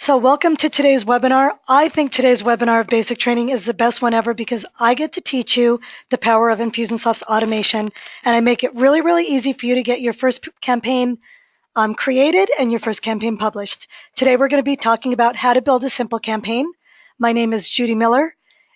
So welcome to today's webinar. I think today's webinar of basic training is the best one ever because I get to teach you the power of Infusionsoft's automation, and I make it really, really easy for you to get your first campaign created and your first campaign published. Today we're going to be talking about how to build a simple campaign. My name is Judy Miller.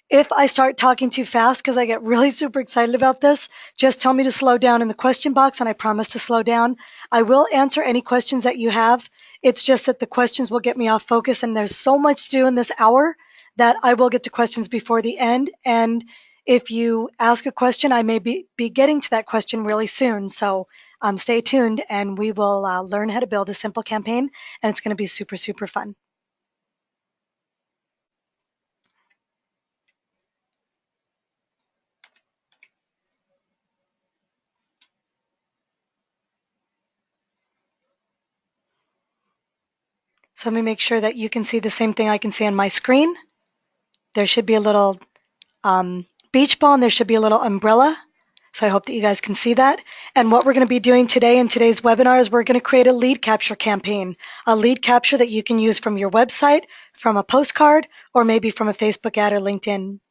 If I start talking too fast because I get really super excited about this, just tell me to slow down in the question box and I promise to slow down. I will answer any questions that you have. It's just that the questions will get me off focus and there's so much to do in this hour that I will get to questions before the end. And if you ask a question, I may be getting to that question really soon. So stay tuned and we will learn how to build a simple campaign and it's going to be super, super fun. So let me make sure that you can see the same thing I can see on my screen. There should be a little beach ball and there should be a little umbrella. So I hope that you guys can see that. And what we're going to be doing today in today's webinar is we're going to create a lead capture campaign, a lead capture that you can use from your website, from a postcard, or maybe from a Facebook ad or LinkedIn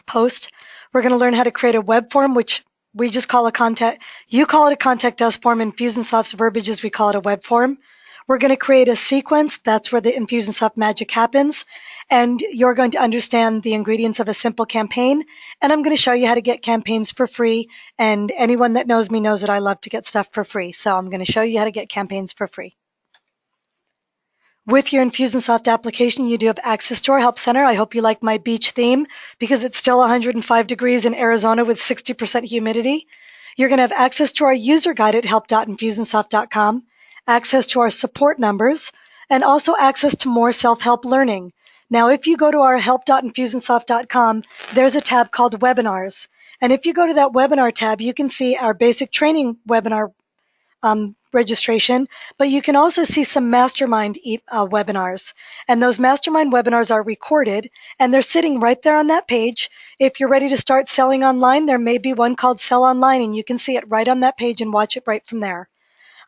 post. We're going to learn how to create a web form, which we just call a contact. You call it a contact us form. Infusionsoft's verbiage is we call it a web form. We're going to create a sequence. That's where the Infusionsoft magic happens. And you're going to understand the ingredients of a simple campaign. And I'm going to show you how to get campaigns for free. And anyone that knows me knows that I love to get stuff for free. So I'm going to show you how to get campaigns for free. With your Infusionsoft application, you do have access to our Help Center. I hope you like my beach theme because it's still 105 degrees in Arizona with 60% humidity. You're going to have access to our user guide at help.infusionsoft.com, access to our support numbers, and also access to more self-help learning. Now, if you go to our help.infusionsoft.com, there's a tab called Webinars. And if you go to that webinar tab, you can see our basic training webinar registration, but you can also see some mastermind webinars. And those mastermind webinars are recorded and they're sitting right there on that page. If you're ready to start selling online, there may be one called Sell Online and you can see it right on that page and watch it right from there.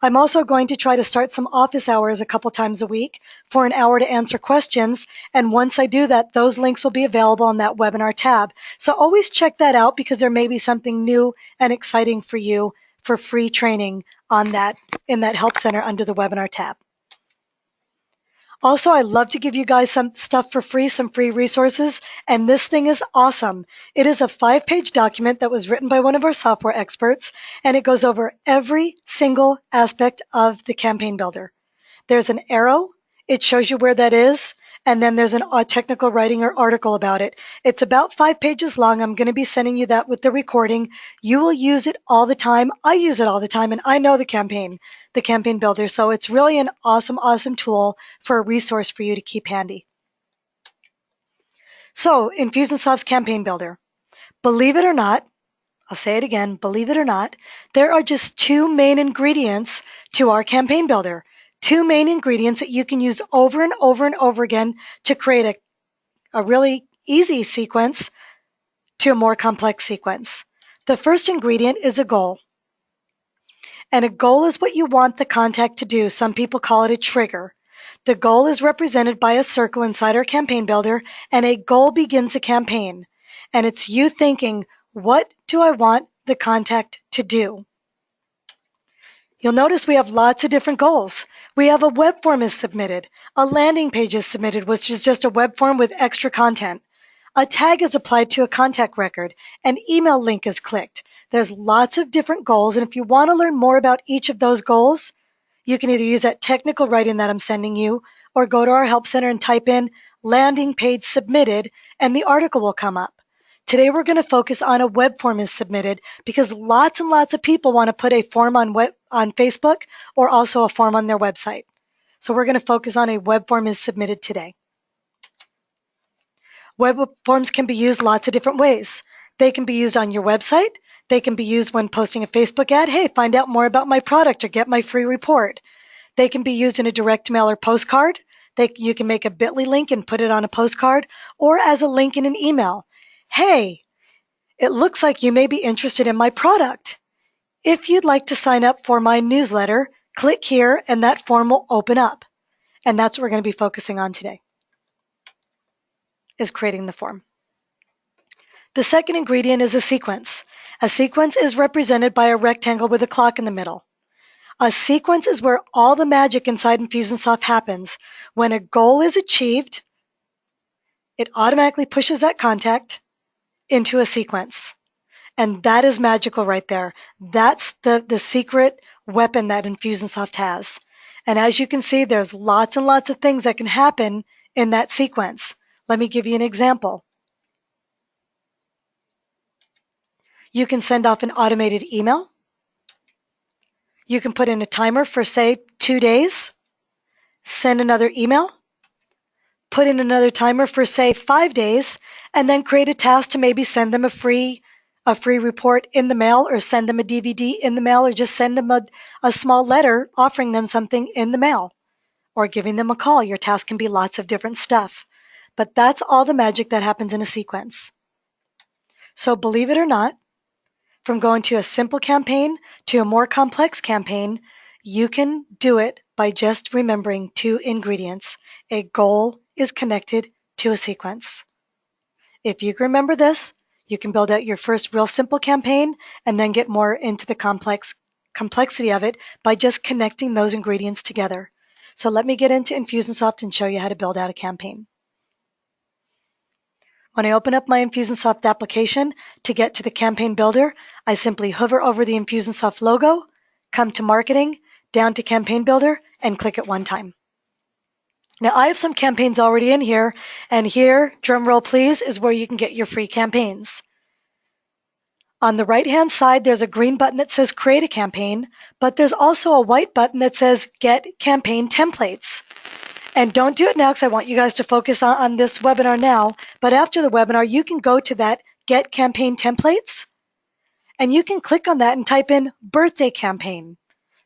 I'm also going to try to start some office hours a couple times a week for an hour to answer questions. And once I do that, those links will be available on that webinar tab. So always check that out because there may be something new and exciting for you for free training on that in that Help Center under the webinar tab. Also, I love to give you guys some stuff for free, some free resources, and this thing is awesome. It is a 5-page document that was written by one of our software experts, and it goes over every single aspect of the campaign builder. There's an arrow. It shows you where that is. And then there's a technical writing or article about it. It's about 5 pages long. I'm going to be sending you that with the recording. You will use it all the time. I use it all the time, and I know the campaign builder. So it's really an awesome, awesome tool for a resource for you to keep handy. So Infusionsoft's campaign builder. Believe it or not, I'll say it again, believe it or not, there are just 2 main ingredients to our campaign builder. 2 main ingredients that you can use over and over and over again to create a really easy sequence to a more complex sequence. The first ingredient is a goal. And a goal is what you want the contact to do. Some people call it a trigger. The goal is represented by a circle inside our campaign builder, and a goal begins a campaign. And it's you thinking, what do I want the contact to do? You'll notice we have lots of different goals. We have a web form is submitted. A landing page is submitted, which is just a web form with extra content. A tag is applied to a contact record. An email link is clicked. There's lots of different goals, and if you want to learn more about each of those goals, you can either use that technical writing that I'm sending you, or go to our Help Center and type in landing page submitted, and the article will come up. Today we're going to focus on a web form is submitted because lots and lots of people want to put a form on Facebook or also a form on their website. So we're going to focus on a web form is submitted today. Web forms can be used lots of different ways. They can be used on your website. They can be used when posting a Facebook ad. Hey, find out more about my product or get my free report. They can be used in a direct mail or postcard. You can make a bit.ly link and put it on a postcard or as a link in an email. Hey, it looks like you may be interested in my product. If you'd like to sign up for my newsletter, click here and that form will open up. And that's what we're going to be focusing on today, is creating the form. The second ingredient is a sequence. A sequence is represented by a rectangle with a clock in the middle. A sequence is where all the magic inside Infusionsoft happens. When a goal is achieved, it automatically pushes that contact into a sequence. And that is magical right there. That's the secret weapon that Infusionsoft has. And as you can see, there's lots and lots of things that can happen in that sequence. Let me give you an example. You can send off an automated email. You can put in a timer for, say, 2 days. Send another email. Put in another timer for, say, 5 days, and then create a task to maybe send them a free report in the mail, or send them a DVD in the mail, or just send them a small letter offering them something in the mail, or giving them a call. Your task can be lots of different stuff. But that's all the magic that happens in a sequence. So believe it or not, from going to a simple campaign to a more complex campaign, you can do it by just remembering 2 ingredients. A goal is connected to a sequence. If you can remember this, you can build out your first real simple campaign and then get more into the complexity of it by just connecting those ingredients together. So let me get into Infusionsoft and show you how to build out a campaign. When I open up my Infusionsoft application to get to the campaign builder, I simply hover over the Infusionsoft logo, come to marketing, down to campaign builder, and click it one time. Now I have some campaigns already in here, and here, drum roll please, is where you can get your free campaigns. On the right-hand side, there's a green button that says Create a Campaign, but there's also a white button that says Get Campaign Templates. And don't do it now because I want you guys to focus on this webinar now. But after the webinar, you can go to that Get Campaign Templates, and you can click on that and type in Birthday Campaign,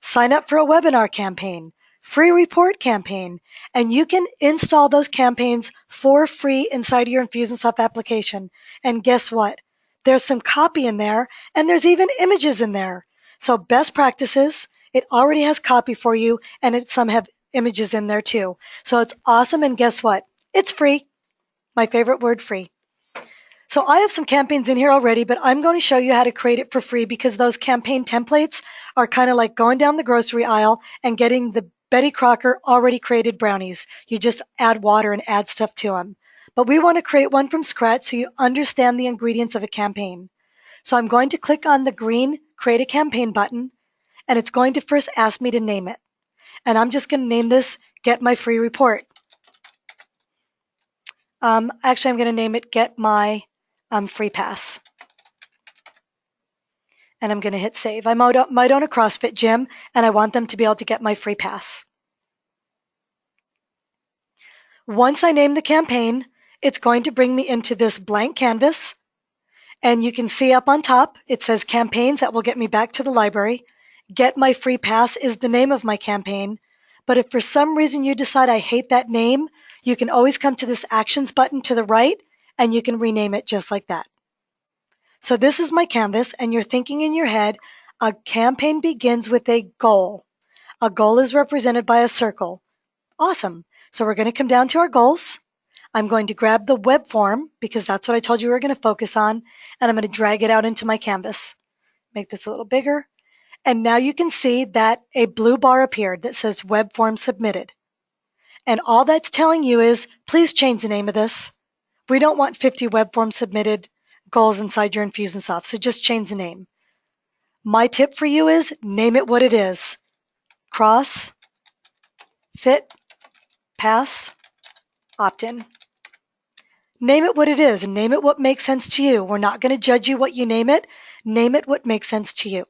Sign Up for a Webinar Campaign, Free Report Campaign, and you can install those campaigns for free inside your Infusionsoft application. And guess what? There's some copy in there, and there's even images in there. So best practices, it already has copy for you, and some have images in there too. So it's awesome, and guess what? It's free. My favorite word, free. So I have some campaigns in here already, but I'm going to show you how to create it for free, because those campaign templates are kind of like going down the grocery aisle and getting the Betty Crocker already created brownies. You just add water and add stuff to them. But we want to create one from scratch so you understand the ingredients of a campaign. So I'm going to click on the green Create a Campaign button, and it's going to first ask me to name it. And I'm just going to name this Get My Free Report. Actually, I'm going to name it Get My Free Pass. And I'm going to hit save. I might own a CrossFit gym, and I want them to be able to get my free pass. Once I name the campaign, it's going to bring me into this blank canvas. And you can see up on top, it says campaigns. That will get me back to the library. Get My Free Pass is the name of my campaign. But if for some reason you decide I hate that name, you can always come to this actions button to the right, and you can rename it just like that. So this is my canvas, and you're thinking in your head, a campaign begins with a goal. A goal is represented by a circle. Awesome. So we're going to come down to our goals. I'm going to grab the web form, because that's what I told you we were going to focus on, and I'm going to drag it out into my canvas. Make this a little bigger. And now you can see that a blue bar appeared that says Web Form Submitted. And all that's telling you is, please change the name of this. We don't want 50 web form submitted goals inside your Infusionsoft, so just change the name. My tip for you is, name it what it is. Cross, Fit, Pass, Opt-in. Name it what it is, and name it what makes sense to you. We're not going to judge you what you name it. Name it what makes sense to you.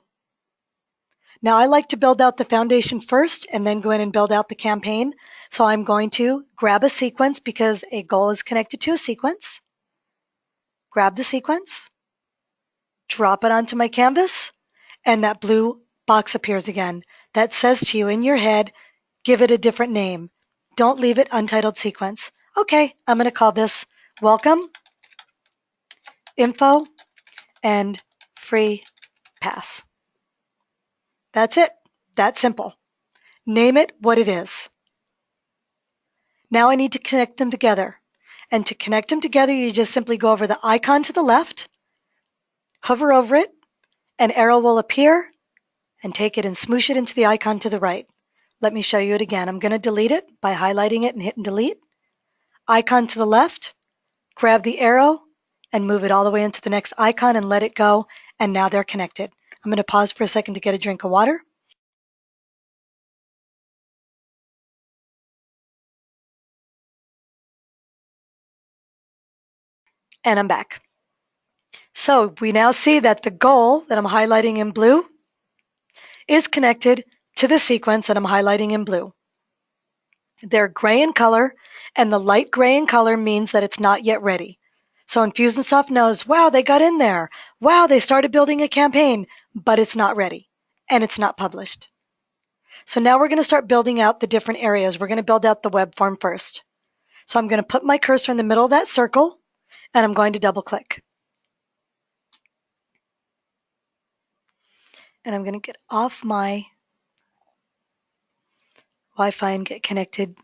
Now I like to build out the foundation first and then go in and build out the campaign. So I'm going to grab a sequence, because a goal is connected to a sequence. Grab the sequence, drop it onto my canvas, and that blue box appears again. That says to you in your head, give it a different name. Don't leave it untitled sequence. Okay, I'm going to call this Welcome, Info, and Free Pass. That's it. That's simple. Name it what it is. Now I need to connect them together. And to connect them together, you just simply go over the icon to the left, hover over it, an arrow will appear, and take it and smoosh it into the icon to the right. Let me show you it again. I'm going to delete it by highlighting it and hitting delete. Icon to the left, grab the arrow, and move it all the way into the next icon and let it go, and now they're connected. I'm going to pause for a second to get a drink of water. And I'm back. So we now see that the goal that I'm highlighting in blue is connected to the sequence that I'm highlighting in blue. They're gray in color, and the light gray in color means that it's not yet ready. So Infusionsoft knows, wow, they got in there. Wow, they started building a campaign, but it's not ready, and it's not published. So now we're going to start building out the different areas. We're going to build out the web form first. So I'm going to put my cursor in the middle of that circle, and I'm going to double click. And I'm going to get off my Wi-Fi and get connected.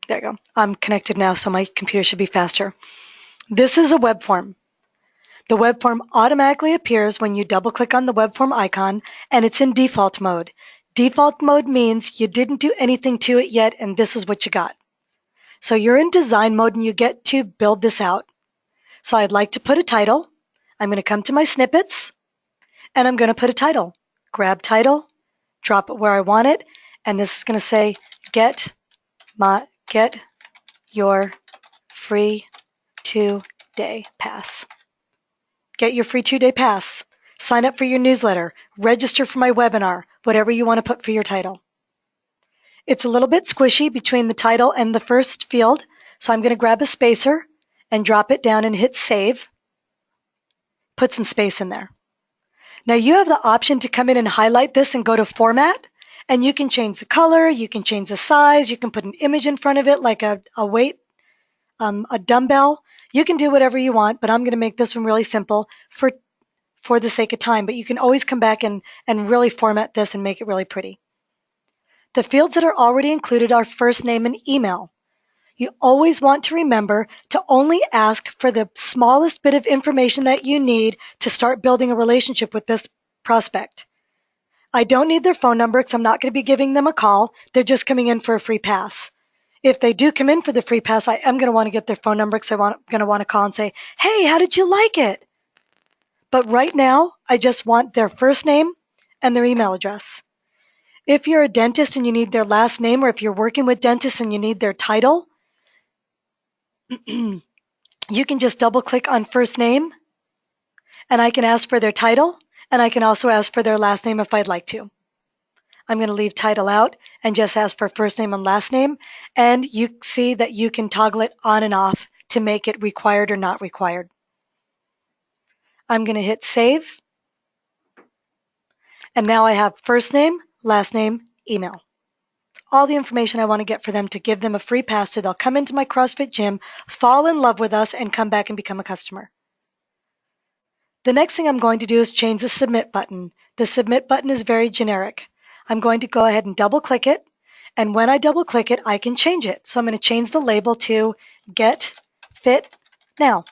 There you go. I'm connected now, so my computer should be faster. This is a web form. The web form automatically appears when you double click on the web form icon, and it's in default mode. Default mode means you didn't do anything to it yet, and this is what you got. So you're in design mode and you get to build this out. So I'd like to put a title. I'm going to come to my snippets, and I'm going to put a title. Grab title, drop it where I want it, and this is going to say get your free 2-day pass. Get your free 2-day pass. Sign up for your newsletter. Register for my webinar. Whatever you want to put for your title. It's a little bit squishy between the title and the first field, so I'm going to grab a spacer and drop it down and hit save. Put some space in there. Now you have the option to come in and highlight this and go to format, and you can change the color, you can change the size, you can put an image in front of it like a weight, a dumbbell. You can do whatever you want, but I'm going to make this one really simple for the sake of time. But you can always come back and really format this and make it really pretty. The fields that are already included are first name and email. You always want to remember to only ask for the smallest bit of information that you need to start building a relationship with this prospect. I don't need their phone number because I'm not going to be giving them a call. They're just coming in for a free pass. If they do come in for the free pass, I am going to want to get their phone number because I'm going to want to call and say, hey, how did you like it? But right now, I just want their first name and their email address. If you're a dentist and you need their last name, or if you're working with dentists and you need their title, you can just double click on first name, and I can ask for their title, and I can also ask for their last name if I'd like to. I'm going to leave title out and just ask for first name and last name, and you see that you can toggle it on and off to make it required or not required. I'm going to hit save, and now I have first name, last name, email. All the information I want to get for them to give them a free pass so they'll come into my CrossFit gym, fall in love with us, and come back and become a customer. The next thing I'm going to do is change the submit button. The submit button is very generic. I'm going to go ahead and double click it, and when I double click it, I can change it. So I'm going to change the label to Get Fit Now.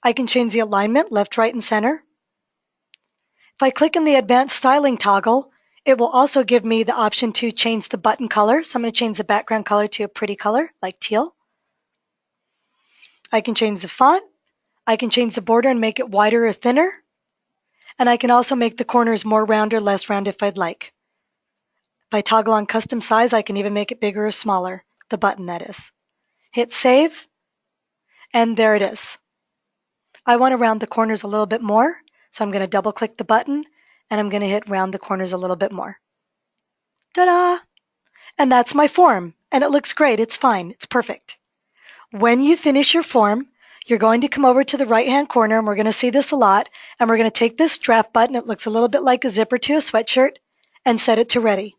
I can change the alignment left, right, and center. If I click in the advanced styling toggle, it will also give me the option to change the button color. So I'm going to change the background color to a pretty color like teal. I can change the font. I can change the border and make it wider or thinner. And I can also make the corners more round or less round if I'd like. If I toggle on custom size, I can even make it bigger or smaller, the button that is. Hit save, and there it is. I want to round the corners a little bit more, so I'm going to double click the button, and I'm going to hit round the corners a little bit more. Ta-da! And that's my form, and it looks great. It's fine. It's perfect. When you finish your form, you're going to come over to the right-hand corner, and we're going to see this a lot, and we're going to take this draft button, it looks a little bit like a zipper to a sweatshirt, and set it to ready.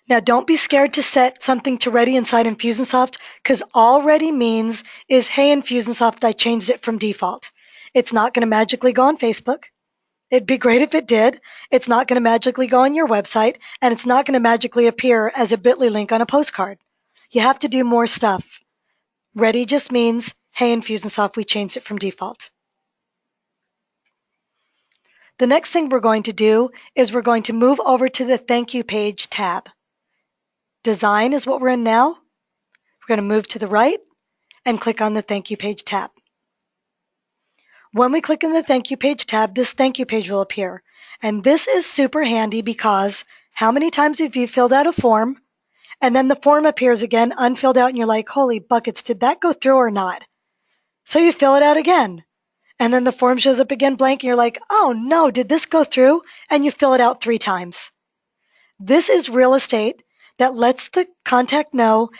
Now, don't be scared to set something to ready inside Infusionsoft, because all ready means is, hey, Infusionsoft, I changed it from default. It's not going to magically go on Facebook. It'd be great if it did. It's not going to magically go on your website, and it's not going to magically appear as a bit.ly link on a postcard. You have to do more stuff. Ready just means, hey, Infusionsoft, we changed it from default. The next thing we're going to do is we're going to move over to the Thank You Page tab. Design is what we're in now. We're going to move to the right and click on the Thank You Page tab. When we click on the Thank You Page tab, this Thank You page will appear. And this is super handy because how many times have you filled out a form and then the form appears again unfilled out and you're like, holy buckets, did that go through or not? So you fill it out again. And then the form shows up again blank and you're like, oh no, did this go through? And you fill it out 3 times. This is real estate that lets the contact know,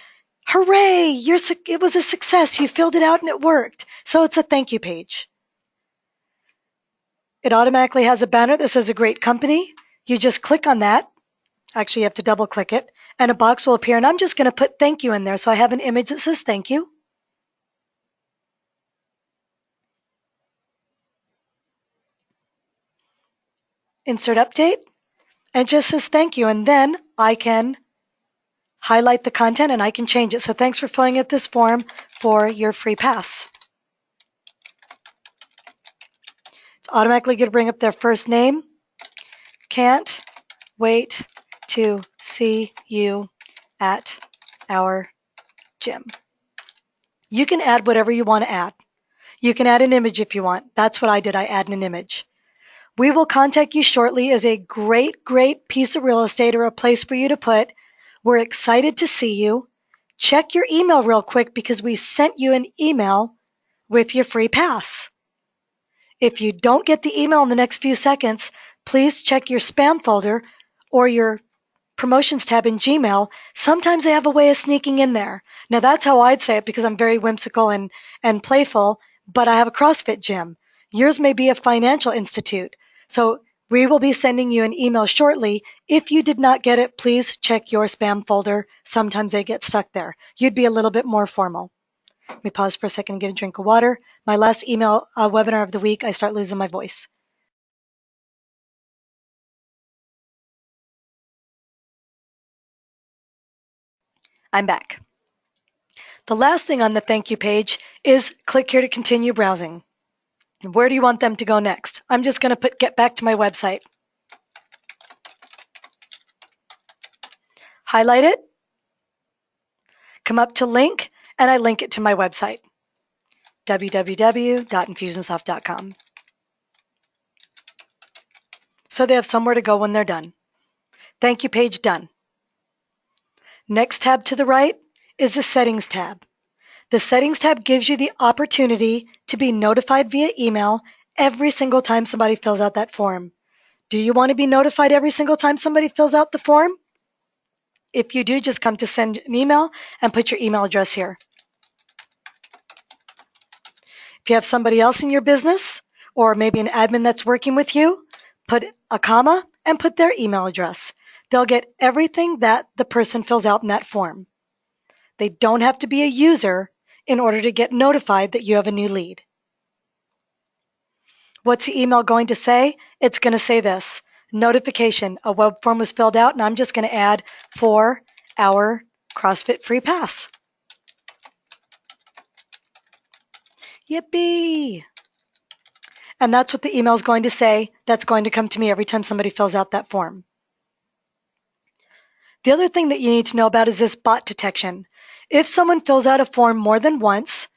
hooray, it was a success. You filled it out and it worked. So it's a thank you page. It automatically has a banner that says a great company. You just click on that. Actually, you have to double click it. And a box will appear. And I'm just going to put thank you in there. So I have an image that says thank you. Insert update. And it just says thank you. And then I can highlight the content and I can change it. So thanks for filling out this form for your free pass. It's automatically going to bring up their first name. Can't wait to see you at our gym. You can add whatever you want to add. You can add an image if you want. That's what I did. I added an image. We will contact you shortly as a great, great piece of real estate or a place for you to put. We're excited to see you. Check your email real quick because we sent you an email with your free pass. If you don't get the email in the next few seconds, please check your spam folder or your promotions tab in Gmail. Sometimes they have a way of sneaking in there. Now that's how I'd say it because I'm very whimsical and playful, but I have a CrossFit gym. Yours may be a financial institute. So we will be sending you an email shortly. If you did not get it, please check your spam folder. Sometimes they get stuck there. You'd be a little bit more formal. Let me pause for a second and get a drink of water. My last email webinar of the week, I start losing my voice. I'm back. The last thing on the thank you page is click here to continue browsing. Where do you want them to go next? I'm just going to get back to my website. Highlight it, come up to link, and I link it to my website, www.infusionsoft.com. So they have somewhere to go when they're done. Thank you page done. Next tab to the right is the Settings tab. The Settings tab gives you the opportunity to be notified via email every single time somebody fills out that form. Do you want to be notified every single time somebody fills out the form? If you do, just come to send an email and put your email address here. If you have somebody else in your business, or maybe an admin that's working with you, put a comma and put their email address. They'll get everything that the person fills out in that form. They don't have to be a user in order to get notified that you have a new lead. What's the email going to say? It's going to say this: notification, a web form was filled out, and I'm just going to add for our CrossFit free pass. Yippee! And that's what the email is going to say. That's going to come to me every time somebody fills out that form. The other thing that you need to know about is this bot detection. If someone fills out a form more than once,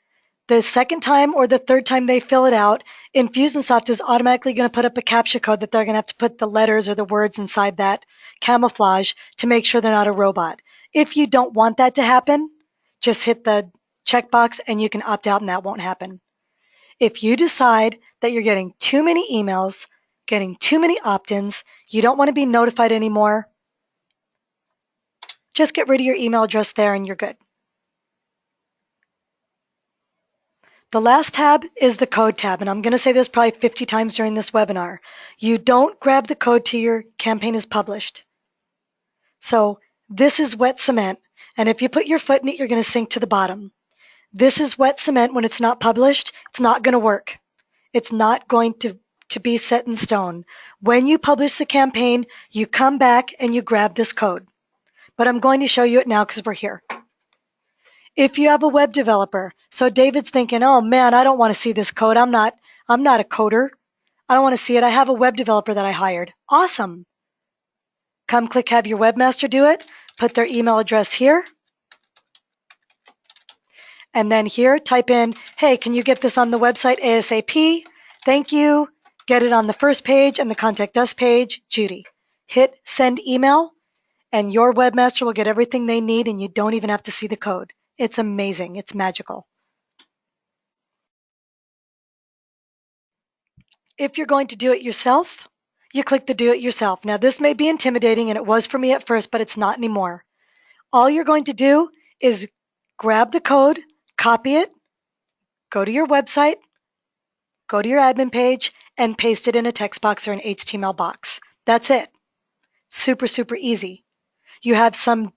the second time or the third time they fill it out, Infusionsoft is automatically going to put up a CAPTCHA code that they're going to have to put the letters or the words inside that camouflage to make sure they're not a robot. If you don't want that to happen, just hit the checkbox and you can opt out and that won't happen. If you decide that you're getting too many emails, getting too many opt-ins, you don't want to be notified anymore, just get rid of your email address there and you're good. The last tab is the code tab, and I'm going to say this probably 50 times during this webinar. You don't grab the code till your campaign is published. So this is wet cement, and if you put your foot in it, you're going to sink to the bottom. This is wet cement. When it's not published, it's not going to work. It's not going to to be set in stone. When you publish the campaign, you come back and you grab this code. But I'm going to show you it now because we're here. If you have a web developer, so David's thinking, oh man, I don't want to see this code. I'm not a coder. I don't want to see it. I have a web developer that I hired. Awesome. Come click have your webmaster do it. Put their email address here. And then here, type in, hey, can you get this on the website ASAP? Thank you. Get it on the first page and the contact us page, Judy. Hit send email, and your webmaster will get everything they need, and you don't even have to see the code. It's amazing. It's magical. If you're going to do it yourself, you click the do it yourself. Now, this may be intimidating, and it was for me at first, but it's not anymore. All you're going to do is grab the code, copy it, go to your website, go to your admin page, and paste it in a text box or an HTML box. That's it. Super, super easy. You have some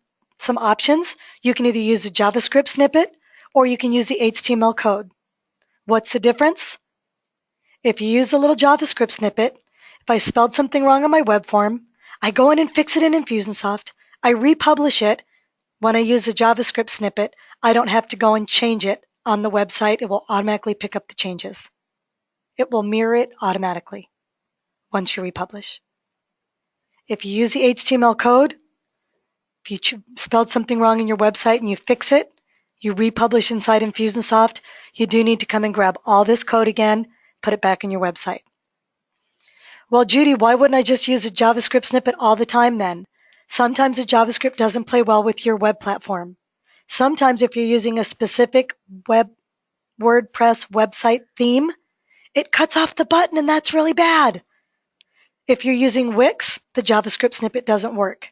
options. You can either use a JavaScript snippet or you can use the HTML code. What's the difference? If you use a little JavaScript snippet, if I spelled something wrong on my web form, I go in and fix it in Infusionsoft. I republish it. When I use a JavaScript snippet, I don't have to go and change it on the website. It will automatically pick up the changes. It will mirror it automatically once you republish. If you use the HTML code, if you spelled something wrong in your website and you fix it, you republish inside Infusionsoft, you do need to come and grab all this code again, put it back in your website. Well, Judy, why wouldn't I just use a JavaScript snippet all the time then? Sometimes the JavaScript doesn't play well with your web platform. Sometimes if you're using a specific WordPress website theme, it cuts off the button and that's really bad. If you're using Wix, the JavaScript snippet doesn't work.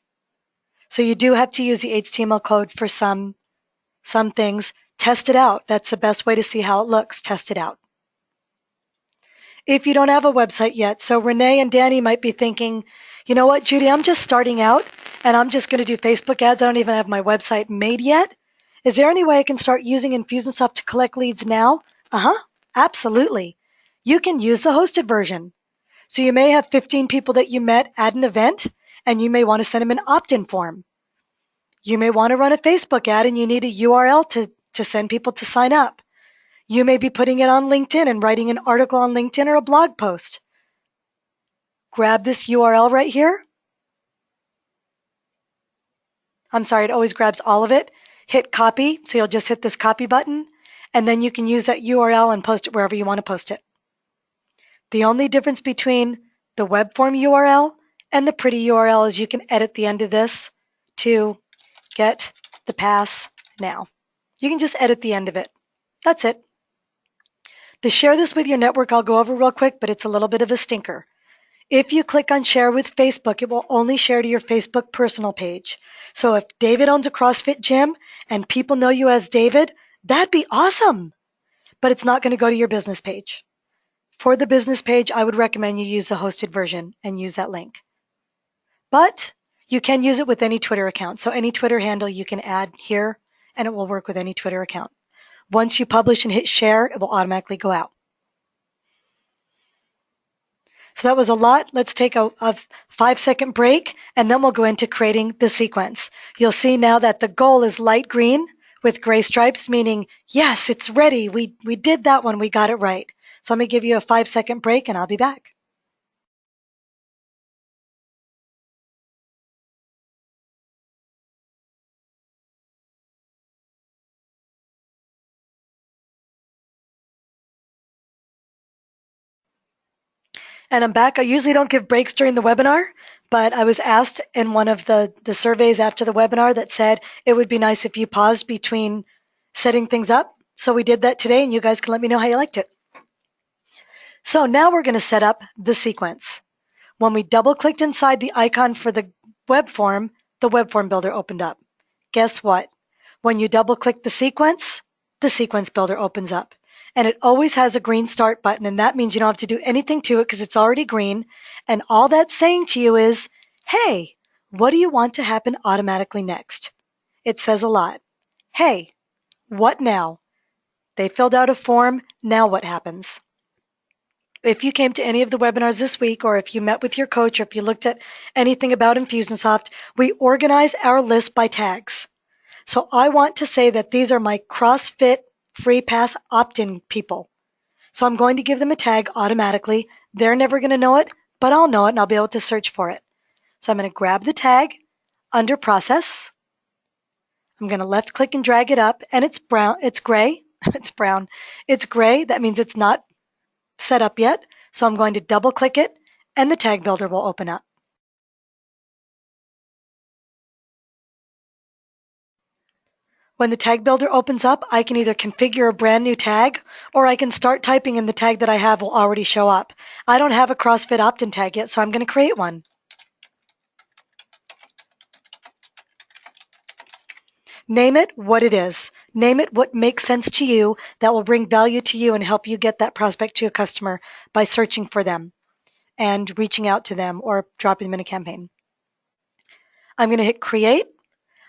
So you do have to use the HTML code for some things. Test it out. That's the best way to see how it looks. Test it out. If you don't have a website yet, so Renee and Danny might be thinking, you know what, Judy, I'm just starting out and I'm just going to do Facebook ads. I don't even have my website made yet. Is there any way I can start using Infusionsoft to collect leads now? Absolutely. You can use the hosted version. So you may have 15 people that you met at an event, and you may want to send them an opt-in form. You may want to run a Facebook ad, and you need a URL to send people to sign up. You may be putting it on LinkedIn and writing an article on LinkedIn or a blog post. Grab this URL right here. I'm sorry, it always grabs all of it. Hit copy, so you'll just hit this copy button, and then you can use that URL and post it wherever you want to post it. The only difference between the web form URL and the pretty URL is you can edit the end of this to get the pass now. You can just edit the end of it. That's it. To share this with your network, I'll go over real quick, but it's a little bit of a stinker. If you click on share with Facebook, it will only share to your Facebook personal page. So if David owns a CrossFit gym and people know you as David, that'd be awesome. But it's not going to go to your business page. For the business page, I would recommend you use the hosted version and use that link. But you can use it with any Twitter account. So any Twitter handle you can add here, and it will work with any Twitter account. Once you publish and hit share, it will automatically go out. So that was a lot. Let's take a 5-second break, and then we'll go into creating the sequence. You'll see now that the goal is light green with gray stripes, meaning, yes, it's ready. We did that one. We got it right. So let me give you a 5-second break, and I'll be back. And I'm back. I usually don't give breaks during the webinar, but I was asked in one of the surveys after the webinar that said it would be nice if you paused between setting things up. So we did that today, and you guys can let me know how you liked it. So now we're going to set up the sequence. When we double-clicked inside the icon for the web form builder opened up. Guess what? When you double-click the sequence builder opens up. And it always has a green start button, and that means you don't have to do anything to it because it's already green. And all that's saying to you is, hey, what do you want to happen automatically next? It says a lot. Hey, what now? They filled out a form, now what happens? If you came to any of the webinars this week, or if you met with your coach, or if you looked at anything about Infusionsoft, we organize our list by tags. So I want to say that these are my CrossFit Free Pass opt-in people. So I'm going to give them a tag automatically. They're never going to know it, but I'll know it and I'll be able to search for it. So I'm going to grab the tag under Process. I'm going to left click and drag it up, and it's brown. It's gray. It's brown. It's gray. That means it's not set up yet. So I'm going to double click it, and the tag builder will open up. When the tag builder opens up, I can either configure a brand new tag, or I can start typing and the tag that I have will already show up. I don't have a CrossFit opt-in tag yet, so I'm going to create one. Name it what it is. Name it what makes sense to you, that will bring value to you and help you get that prospect to a customer by searching for them and reaching out to them or dropping them in a campaign. I'm going to hit create.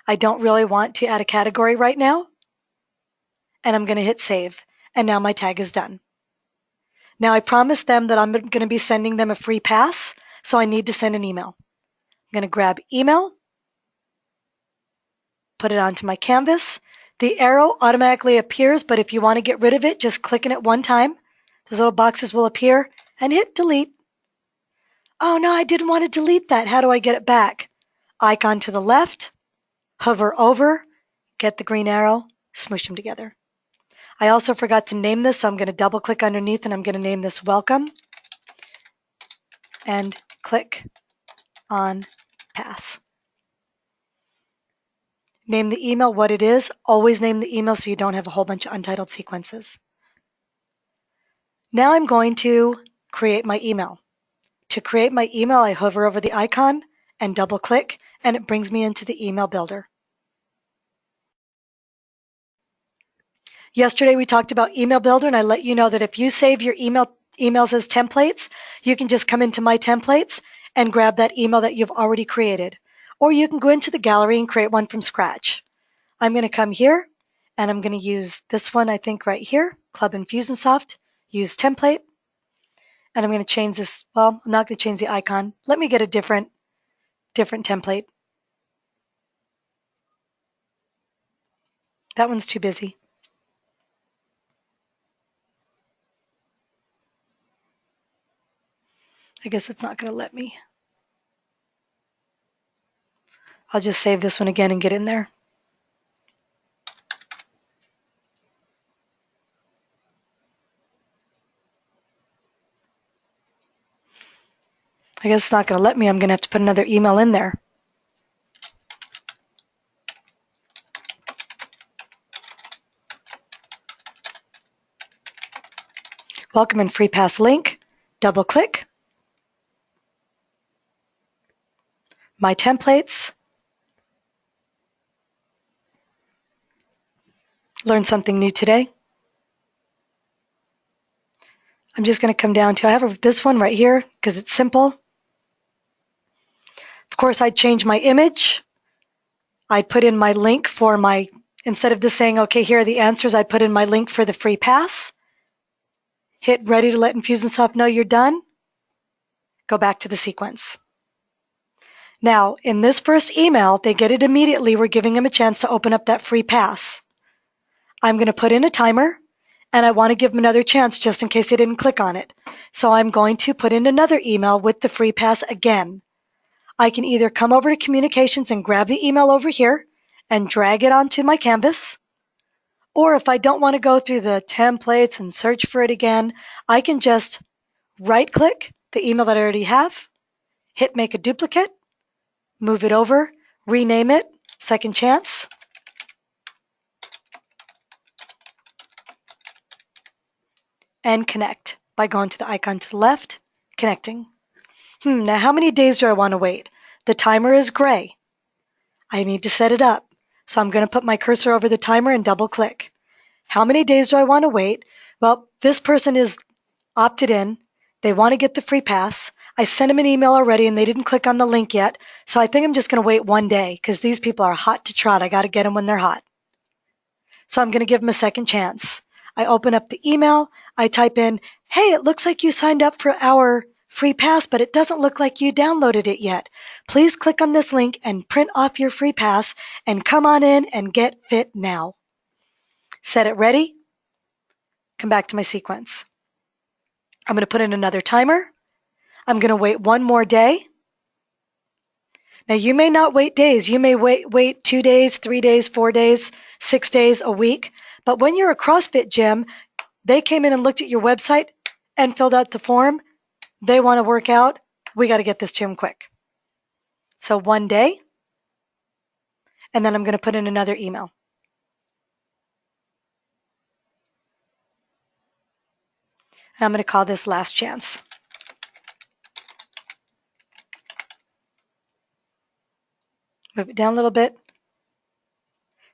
I don't really want to add a category right now. And I'm going to hit save. And now my tag is done. Now I promised them that I'm going to be sending them a free pass, so I need to send an email. I'm going to grab email, put it onto my canvas. The arrow automatically appears, but if you want to get rid of it, just click in it one time. Those little boxes will appear and hit delete. Oh no, I didn't want to delete that. How do I get it back? Icon to the left, hover over, get the green arrow, smoosh them together. I also forgot to name this, so I'm going to double click underneath and I'm going to name this welcome and click on pass. Name the email what it is. Always name the email so you don't have a whole bunch of untitled sequences. Now I'm going to create my email. To create my email, I hover over the icon and double click, and it brings me into the email builder. Yesterday we talked about email builder, and I let you know that if you save your emails as templates, you can just come into my templates and grab that email that you've already created. Or you can go into the gallery and create one from scratch. I'm going to come here and I'm going to use this one, I think right here, Club Infusionsoft, use template. And I'm going to change this. Well, I'm not going to change the icon. Let me get a different template. That one's too busy. I guess it's not going to let me. I'll just save this one again and get in there. I guess it's not going to let me. I'm going to have to put another email in there. Welcome and free pass link. Double click. My templates. Learn something new today. I'm just going to come down to, I have this one right here because it's simple. Of course, I'd change my image. I'd put in my link for my, instead of just saying, okay, here are the answers, I'd put in my link for the free pass. Hit ready to let Infusionsoft know you're done. Go back to the sequence. Now, in this first email, they get it immediately. We're giving them a chance to open up that free pass. I'm going to put in a timer, and I want to give them another chance just in case they didn't click on it. So I'm going to put in another email with the free pass again. I can either come over to communications and grab the email over here and drag it onto my canvas, or if I don't want to go through the templates and search for it again, I can just right-click the email that I already have, hit make a duplicate, move it over, rename it, second chance, and connect by going to the icon to the left, connecting. Now how many days do I want to wait? The timer is gray. I need to set it up. So I'm going to put my cursor over the timer and double click. How many days do I want to wait? Well, this person is opted in. They want to get the free pass. I sent them an email already and they didn't click on the link yet. So I think I'm just going to wait one day because these people are hot to trot. I got to get them when they're hot. So I'm going to give them a second chance. I open up the email. I type in, Hey, it looks like you signed up for our free pass, but it doesn't look like you downloaded it yet. Please click on this link and print off your free pass and come on in and get fit now. Set it ready. Come back to my sequence. I'm going to put in another timer. I'm going to wait one more day. Now, you may not wait days. You may wait 2 days, 3 days, 4 days, 6 days, a week. But when you're a CrossFit gym, they came in and looked at your website and filled out the form. They want to work out. We got to get this to them quick. So 1 day, and then I'm going to put in another email. And I'm going to call this last chance. Move it down a little bit.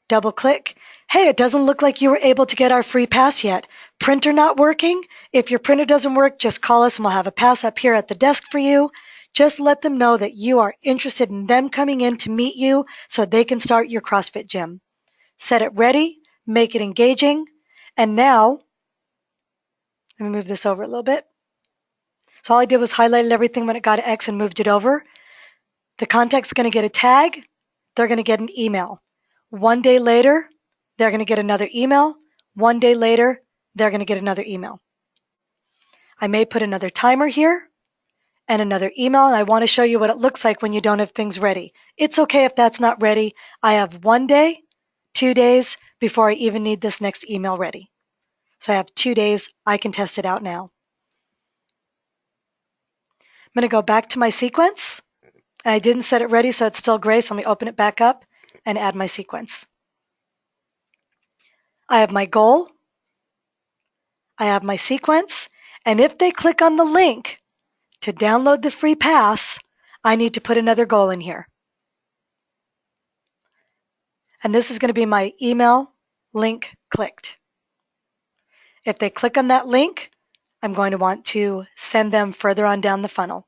Double click. Hey, it doesn't look like you were able to get our free pass yet. Printer not working? If your printer doesn't work, just call us and we'll have a pass up here at the desk for you. Just let them know that you are interested in them coming in to meet you so they can start your CrossFit gym. Set it ready, make it engaging, and now, let me move this over a little bit. So all I did was highlighted everything when it got to X and moved it over. The contact's going to get a tag. They're going to get an email. 1 day later, they're going to get another email. 1 day later, they're going to get another email. I may put another timer here and another email, and I want to show you what it looks like when you don't have things ready. It's okay if that's not ready. I have 1 day, 2 days before I even need this next email ready. So I have 2 days. I can test it out now. I'm going to go back to my sequence. I didn't set it ready, so it's still gray, so let me open it back up and add my sequence. I have my goal. I have my sequence. And if they click on the link to download the free pass, I need to put another goal in here. And this is going to be my email link clicked. If they click on that link, I'm going to want to send them further on down the funnel.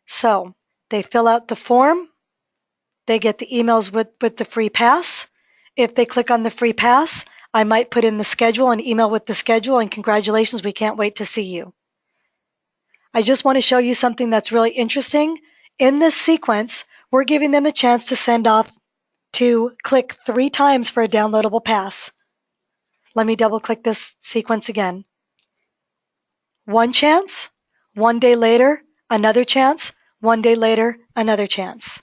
So they fill out the form. They get the emails with the free pass. If they click on the free pass, I might put in the schedule and email with the schedule, and congratulations, we can't wait to see you. I just want to show you something that's really interesting. In this sequence, we're giving them a chance to send off to click 3 times for a downloadable pass. Let me double click this sequence again. 1 chance, 1 day later, another chance, 1 day later, another chance.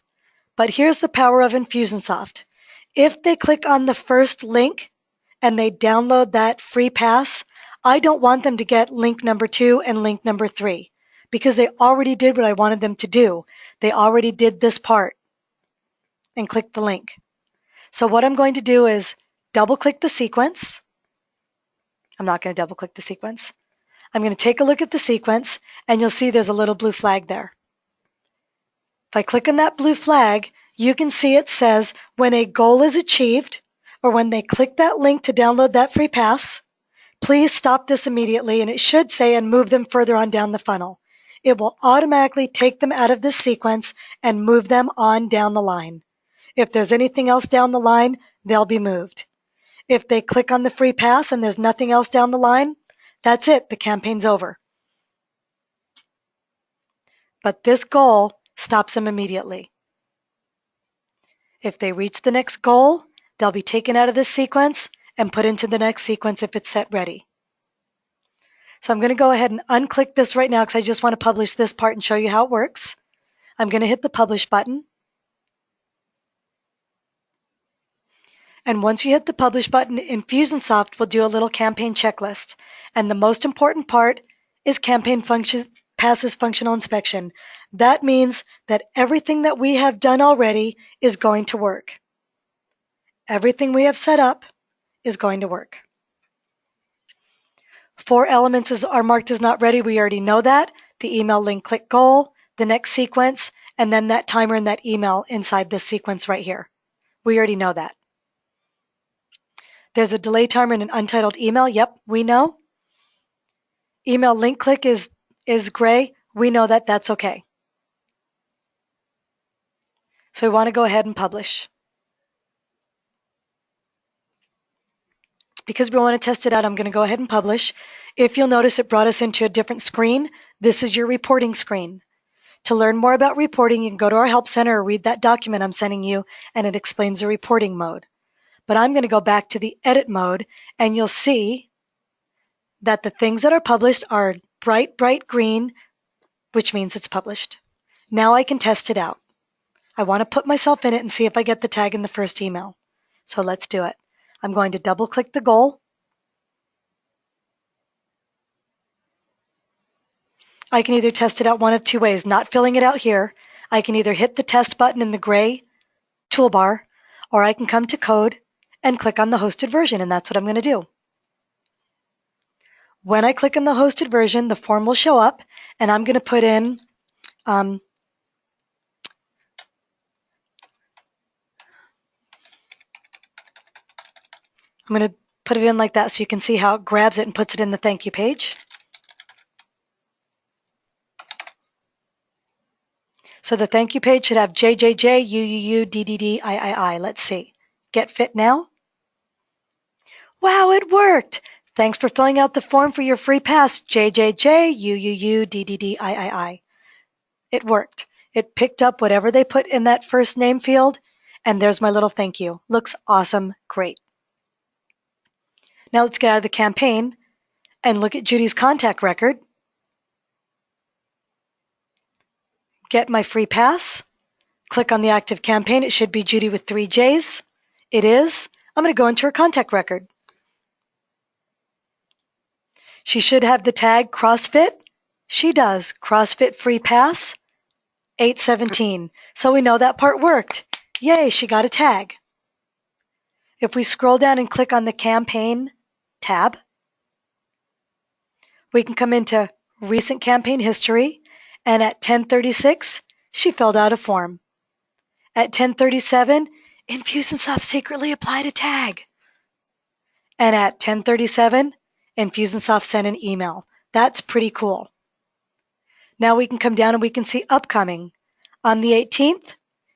But here's the power of Infusionsoft. If they click on the first link and they download that free pass, I don't want them to get link number 2 and link number 3 because they already did what I wanted them to do. They already did this part and clicked the link. So what I'm going to do is double click the sequence. I'm not going to double click the sequence. I'm going to take a look at the sequence and you'll see there's a little blue flag there. If I click on that blue flag, you can see it says when a goal is achieved or when they click that link to download that free pass, please stop this immediately, and it should say and move them further on down the funnel. It will automatically take them out of this sequence and move them on down the line. If there's anything else down the line, they'll be moved. If they click on the free pass and there's nothing else down the line, that's it, the campaign's over. But this goal stops them immediately. If they reach the next goal, they'll be taken out of this sequence and put into the next sequence if it's set ready. So I'm going to go ahead and unclick this right now because I just want to publish this part and show you how it works. I'm going to hit the publish button. And once you hit the publish button, Infusionsoft will do a little campaign checklist. And the most important part is campaign passes functional inspection. That means that everything that we have done already is going to work. Everything we have set up is going to work. 4 elements are marked as not ready. We already know that. The email link click goal, the next sequence, and then that timer and that email inside this sequence right here. We already know that. There's a delay timer and an untitled email. Yep, we know. Email link click is gray. We know that that's okay. So we want to go ahead and publish. Because we want to test it out, I'm going to go ahead and publish. If you'll notice, it brought us into a different screen. This is your reporting screen. To learn more about reporting, you can go to our Help Center or read that document I'm sending you, and it explains the reporting mode. But I'm going to go back to the edit mode, and you'll see that the things that are published are bright, bright green, which means it's published. Now I can test it out. I want to put myself in it and see if I get the tag in the first email. So let's do it. I'm going to double click the goal. I can either test it out one of two ways, not filling it out here. I can either hit the test button in the gray toolbar, or I can come to code and click on the hosted version, and that's what I'm going to do. When I click on the hosted version, the form will show up, and I'm going to put in I'm going to put it in like that so you can see how it grabs it and puts it in the thank you page. So the thank you page should have JJJ, UUU, DDD, III. Let's see. Get fit now. Wow, it worked! Thanks for filling out the form for your free pass, JJJ, UUU, DDD, III. It worked. It picked up whatever they put in that first name field, and there's my little thank you. Looks awesome. Great. Now let's get out of the campaign and look at Judy's contact record. Get my free pass. Click on the active campaign. It should be Judy with 3 J's. It is. I'm going to go into her contact record. She should have the tag CrossFit. She does. CrossFit free pass 817. So we know that part worked. Yay, she got a tag. If we scroll down and click on the campaign tab, we can come into recent campaign history, and at 10:36, she filled out a form. At 10:37, Infusionsoft secretly applied a tag. And at 10:37, Infusionsoft sent an email. That's pretty cool. Now we can come down and we can see upcoming. On the 18th,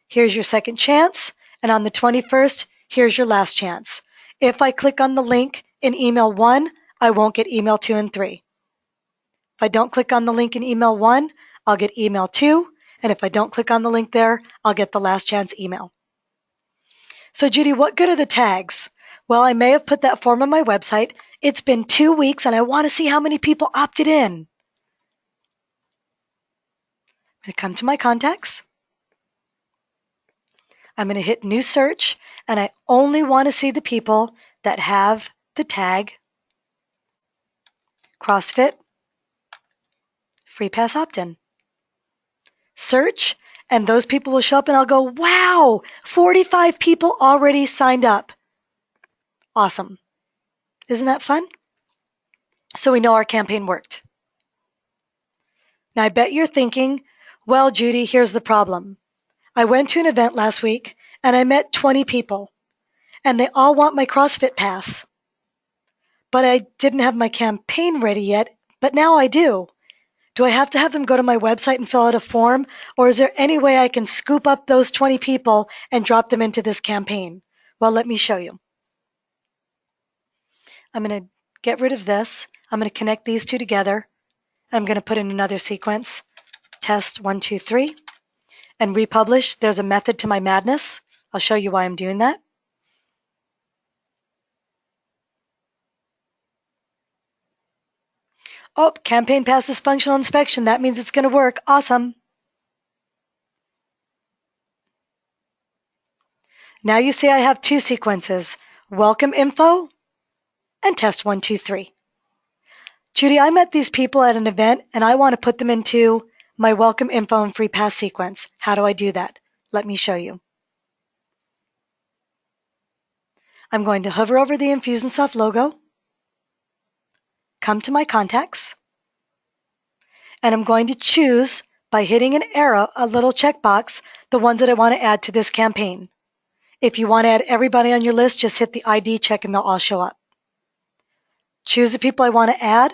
here's your second chance, and on the 21st, here's your last chance. If I click on the link in email 1, I won't get email 2 and 3. If I don't click on the link in email 1, I'll get email 2, and if I don't click on the link there, I'll get the last chance email. So Judy, what good are the tags? Well, I may have put that form on my website. It's been 2 weeks, and I want to see how many people opted in. I'm going to come to my contacts. I'm going to hit New Search, and I only want to see the people that have the tag CrossFit Free Pass Opt-in. Search, and those people will show up, and I'll go, wow, 45 people already signed up. Awesome. Isn't that fun? So we know our campaign worked. Now I bet you're thinking, well, Judy, here's the problem. I went to an event last week, and I met 20 people, and they all want my CrossFit pass. But I didn't have my campaign ready yet, but now I do. Do I have to have them go to my website and fill out a form, or is there any way I can scoop up those 20 people and drop them into this campaign? Well, let me show you. I'm going to get rid of this. I'm going to connect these two together. I'm going to put in another sequence, test 1, 2, 3, and republish. There's a method to my madness. I'll show you why I'm doing that. Oh, campaign passes functional inspection. That means it's going to work. Awesome. Now you see I have 2 sequences, welcome info and test 1, 2, 3. Judy, I met these people at an event, and I want to put them into my welcome info and free pass sequence. How do I do that? Let me show you. I'm going to hover over the Infusionsoft logo, come to my contacts, and I'm going to choose, by hitting an arrow, a little checkbox, the ones that I want to add to this campaign. If you want to add everybody on your list, just hit the ID check and they'll all show up. Choose the people I want to add,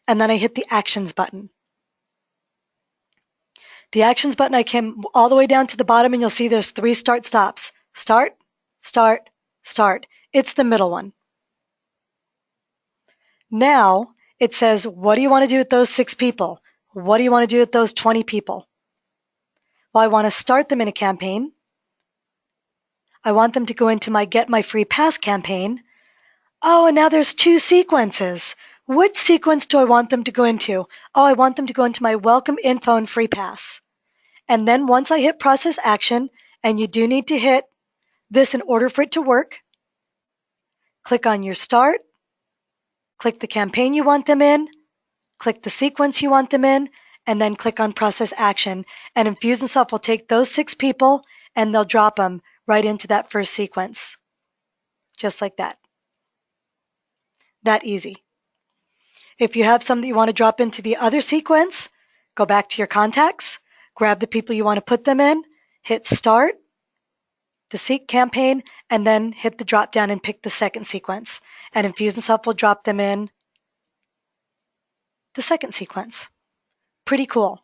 and then I hit the Actions button. The Actions button, I came all the way down to the bottom, and you'll see there's 3 start stops. Start, start, start. It's the middle one. Now it says, what do you want to do with those 6 people? What do you want to do with those 20 people? Well, I want to start them in a campaign. I want them to go into my Get My Free Pass campaign. Oh, and now there's 2 sequences. Which sequence do I want them to go into? Oh, I want them to go into my Welcome Info and Free Pass. And then once I hit Process Action, and you do need to hit this in order for it to work, click on your Start, click the campaign you want them in, click the sequence you want them in, and then click on Process Action. And Infusionsoft will take those 6 people and they'll drop them right into that first sequence. Just like that. That easy. If you have some that you want to drop into the other sequence, go back to your contacts, grab the people you want to put them in, hit Start, the Seek campaign, and then hit the drop down and pick the second sequence. And Infusionsoft will drop them in the second sequence. Pretty cool.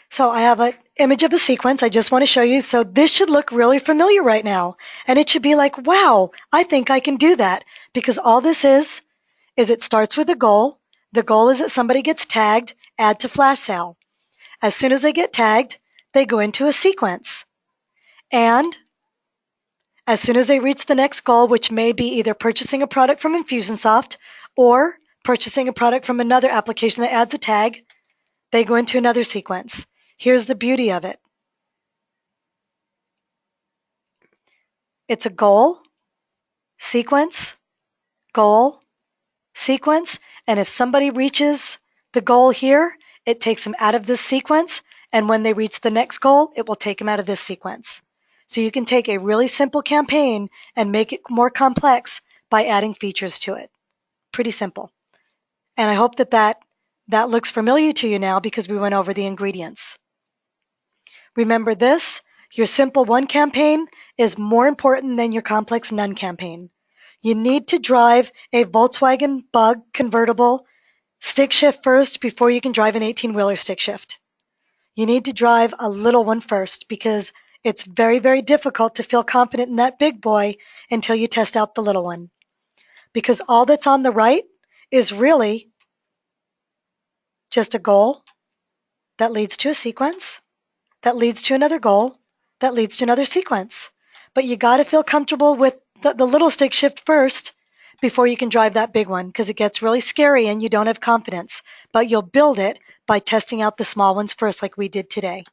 So I have an image of a sequence I just want to show you. So this should look really familiar right now. And it should be like, wow, I think I can do that. Because all this is it starts with a goal. The goal is that somebody gets tagged, add to flash sale. As soon as they get tagged, they go into a sequence. And as soon as they reach the next goal, which may be either purchasing a product from Infusionsoft or purchasing a product from another application that adds a tag, they go into another sequence. Here's the beauty of it. It's a goal, sequence, goal, sequence, and if somebody reaches the goal here, it takes them out of this sequence, and when they reach the next goal, it will take them out of this sequence. So you can take a really simple campaign and make it more complex by adding features to it. Pretty simple. And I hope that looks familiar to you now because we went over the ingredients. Remember this, your simple 1 campaign is more important than your complex none campaign. You need to drive a Volkswagen Bug convertible stick shift first before you can drive an 18-wheeler stick shift. You need to drive a little one first because it's very, very difficult to feel confident in that big boy until you test out the little one. Because all that's on the right is really just a goal that leads to a sequence, that leads to another goal, that leads to another sequence. But you got to feel comfortable with the little stick shift first before you can drive that big one because it gets really scary and you don't have confidence. But you'll build it by testing out the small ones first like we did today.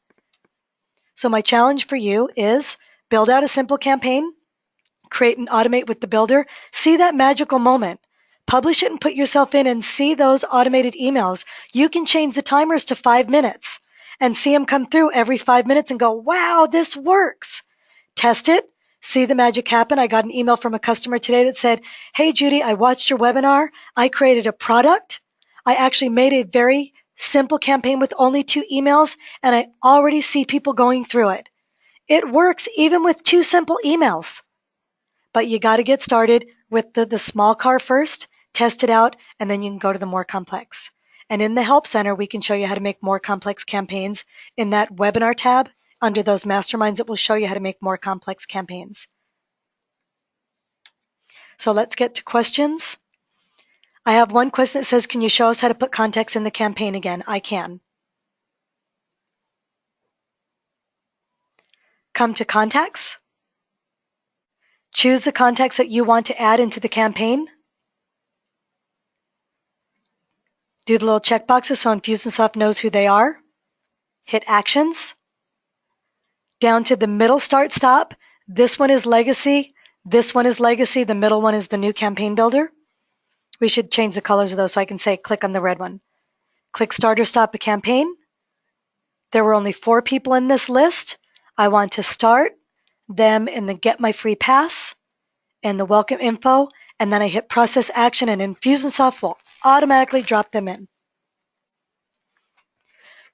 So my challenge for you is build out a simple campaign, create and automate with the builder, see that magical moment. Publish it and put yourself in and see those automated emails. You can change the timers to 5 minutes and see them come through every 5 minutes and go, wow, this works. Test it. See the magic happen. I got an email from a customer today that said, hey, Judy, I watched your webinar. I created a product. I actually made a very simple campaign with only 2 emails, and I already see people going through it. It works even with 2 simple emails. But you got to get started with the small car first, test it out, and then you can go to the more complex. And in the Help Center, we can show you how to make more complex campaigns in that webinar tab. Under those masterminds, it will show you how to make more complex campaigns. So let's get to questions. I have one question that says, can you show us how to put context in the campaign again? I can. Come to Contacts. Choose the contacts that you want to add into the campaign. Do the little checkboxes so Infusionsoft knows who they are. Hit Actions. Down to the middle Start Stop. This one is Legacy. This one is Legacy. The middle one is the new campaign builder. We should change the colors of those so I can say click on the red one. Click Start or Stop a campaign. There were only 4 people in this list. I want to start them in the Get My Free Pass and the Welcome Info, and then I hit Process Action and Infusionsoft will automatically drop them in.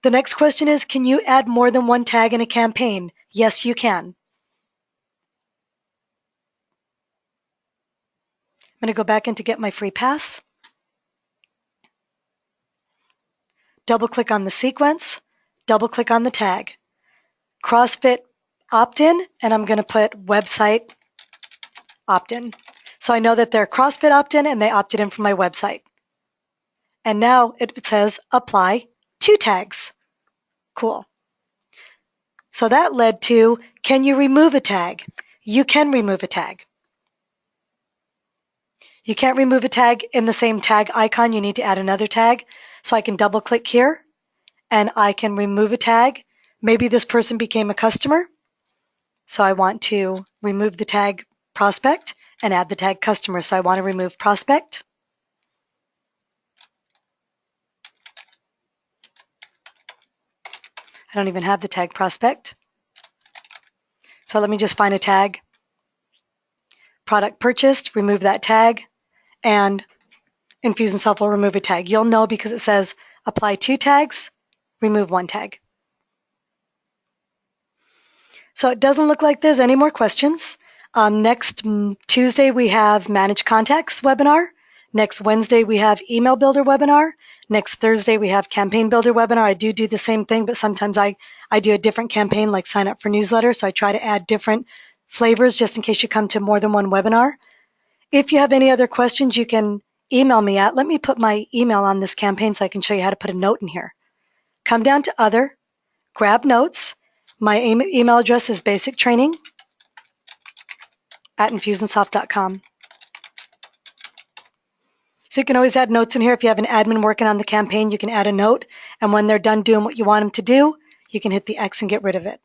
The next question is, can you add more than 1 tag in a campaign? Yes, you can. I'm going to go back into Get My Free Pass. Double click on the sequence, double click on the tag. CrossFit opt-in, and I'm going to put website opt-in. So I know that they're CrossFit opt-in and they opted in from my website. And now it says apply 2 tags. Cool. So that led to, can you remove a tag? You can remove a tag. You can't remove a tag in the same tag icon. You need to add another tag. So I can double click here and I can remove a tag. Maybe this person became a customer. So I want to remove the tag prospect and add the tag customer. So I want to remove prospect. I don't even have the tag prospect. So let me just find a tag. Product purchased, remove that tag, and Infusionsoft will remove a tag. You'll know because it says apply 2 tags, remove 1 tag. So it doesn't look like there's any more questions. Next Tuesday we have Manage Contacts webinar. Next Wednesday we have Email Builder webinar. Next Thursday we have Campaign Builder webinar. I do the same thing, but sometimes I do a different campaign, like sign up for newsletter. So I try to add different flavors just in case you come to more than one webinar. If you have any other questions, you can email me at. Let me put my email on this campaign so I can show you how to put a note in here. Come down to Other, grab notes. My email address is basictraining@infusionsoft.com. So you can always add notes in here. If you have an admin working on the campaign, you can add a note. And when they're done doing what you want them to do, you can hit the X and get rid of it.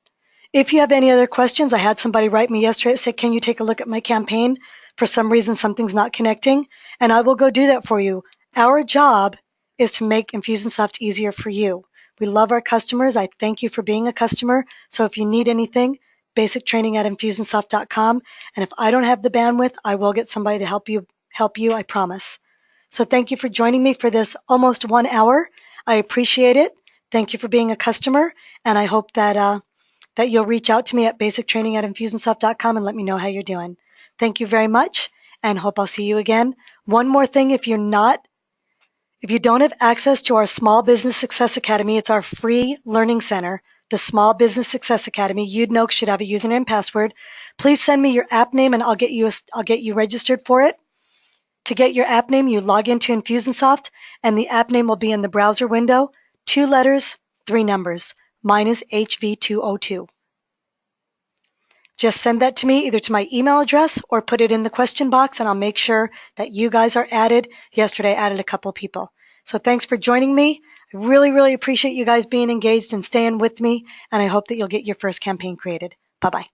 If you have any other questions, I had somebody write me yesterday that said, can you take a look at my campaign? For some reason, something's not connecting. And I will go do that for you. Our job is to make Infusionsoft easier for you. We love our customers. I thank you for being a customer. So if you need anything, basictraining@infusionsoft.com. And if I don't have the bandwidth, I will get somebody to help you, I promise. So thank you for joining me for this almost 1 hour. I appreciate it. Thank you for being a customer. And I hope that you'll reach out to me at basictraining@infusionsoft.com and let me know how you're doing. Thank you very much and hope I'll see you again. One more thing, if you don't have access to our Small Business Success Academy, it's our free learning center, the Small Business Success Academy. You'd know should have a username and password. Please send me your app name and I'll get you registered for it. To get your app name, you log into Infusionsoft and the app name will be in the browser window. 2 letters, 3 numbers. Mine is HV202. Just send that to me either to my email address or put it in the question box and I'll make sure that you guys are added. Yesterday I added a couple people. So thanks for joining me. I really, really appreciate you guys being engaged and staying with me, and I hope that you'll get your first campaign created. Bye-bye.